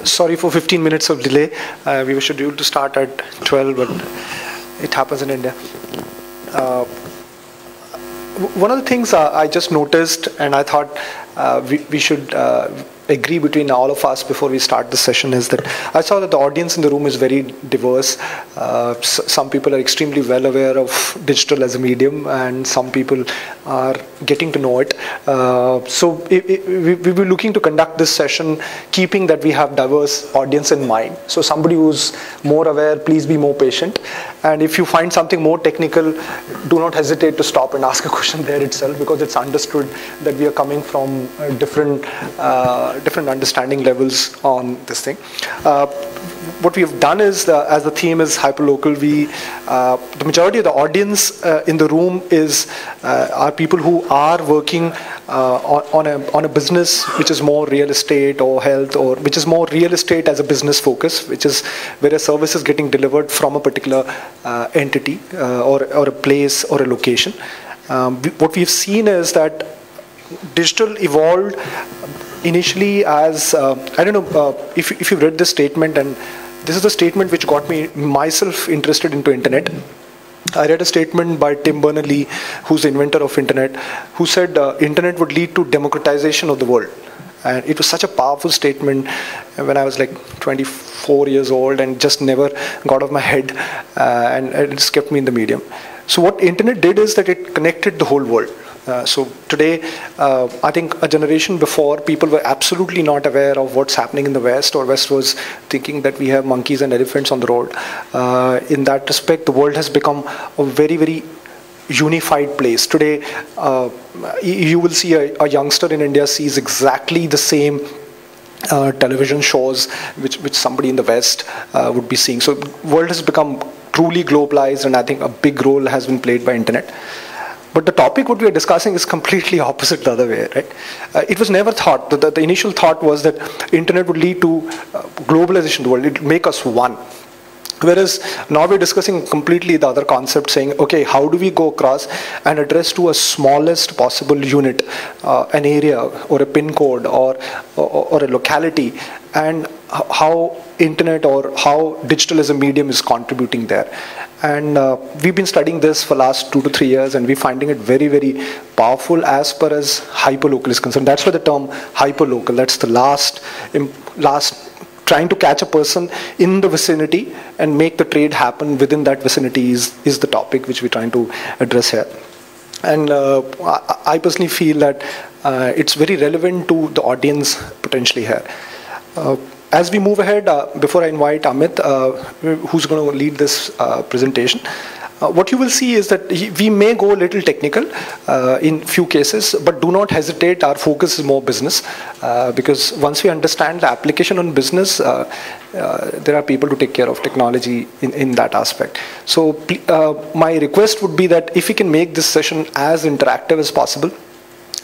Sorry for 15 minutes of delay. We were scheduled to start at 12, but it happens in India. One of the things I just noticed, and I thought we should agree between all of us before we start the session, is that I saw that the audience in the room is very diverse. Some people are extremely well aware of digital as a medium, and some people are getting to know it. So we were looking to conduct this session keeping that we have diverse audience in mind. So somebody who's more aware, please be more patient. And if you find something more technical, do not hesitate to stop and ask a question there itself, because it's understood that we are coming from different understanding levels on this thing. What we have done is, as the theme is hyperlocal, the majority of the audience in the room are people who are working on a business which is more real estate or health, or which is more real estate as a business focus, which is where a service is getting delivered from a particular entity or a place or a location. What we've seen is that digital evolved initially as, I don't know if you've read this statement, and this is the statement which got myself interested into internet. I read a statement by Tim Berners-Lee, who's the inventor of internet, who said internet would lead to democratization of the world. And it was such a powerful statement when I was like 24 years old, and just never got off my head, and it just kept me in the medium. So what internet did is that it connected the whole world. So today, I think a generation before, people were absolutely not aware of what's happening in the West, or West was thinking that we have monkeys and elephants on the road. In that respect, the world has become a very, very unified place. Today, you will see a youngster in India sees exactly the same television shows which somebody in the West would be seeing. So the world has become truly globalized, and I think a big role has been played by internet. But the topic what we are discussing is completely opposite the other way, right? It was never thought, the initial thought was that internet would lead to globalization of the world, it would make us one. Whereas now we're discussing completely the other concept, saying, okay, how do we go across and address to a smallest possible unit, an area or a pin code or a locality, and how internet or how digital as a medium is contributing there. And we've been studying this for the last 2 to 3 years, and we're finding it very, very powerful as far as hyperlocal is concerned. That's why the term hyperlocal, that's the last trying to catch a person in the vicinity and make the trade happen within that vicinity is the topic which we're trying to address here. And I personally feel that it's very relevant to the audience potentially here. As we move ahead, before I invite Amit, who's going to lead this presentation, what you will see is that we may go a little technical in few cases, but do not hesitate. Our focus is more business, because once we understand the application on business, there are people to take care of technology in that aspect. So my request would be that if we can make this session as interactive as possible,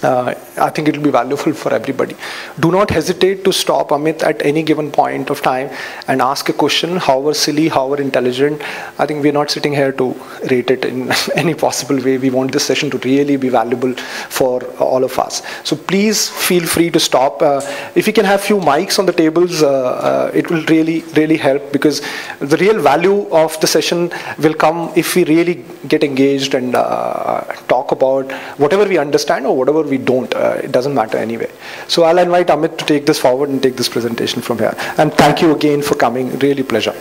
I think it will be valuable for everybody. Do not hesitate to stop Amit at any given point of time and ask a question, however silly, however intelligent. I think we're not sitting here to rate it in any possible way. We want this session to really be valuable for all of us. So please feel free to stop. If you can have few mics on the tables, it will really, really help, because the real value of the session will come if we really get engaged and talk about whatever we understand or whatever we don't. It doesn't matter anyway. So I'll invite Amit to take this forward and take this presentation from here. And thank you again for coming. Really pleasure.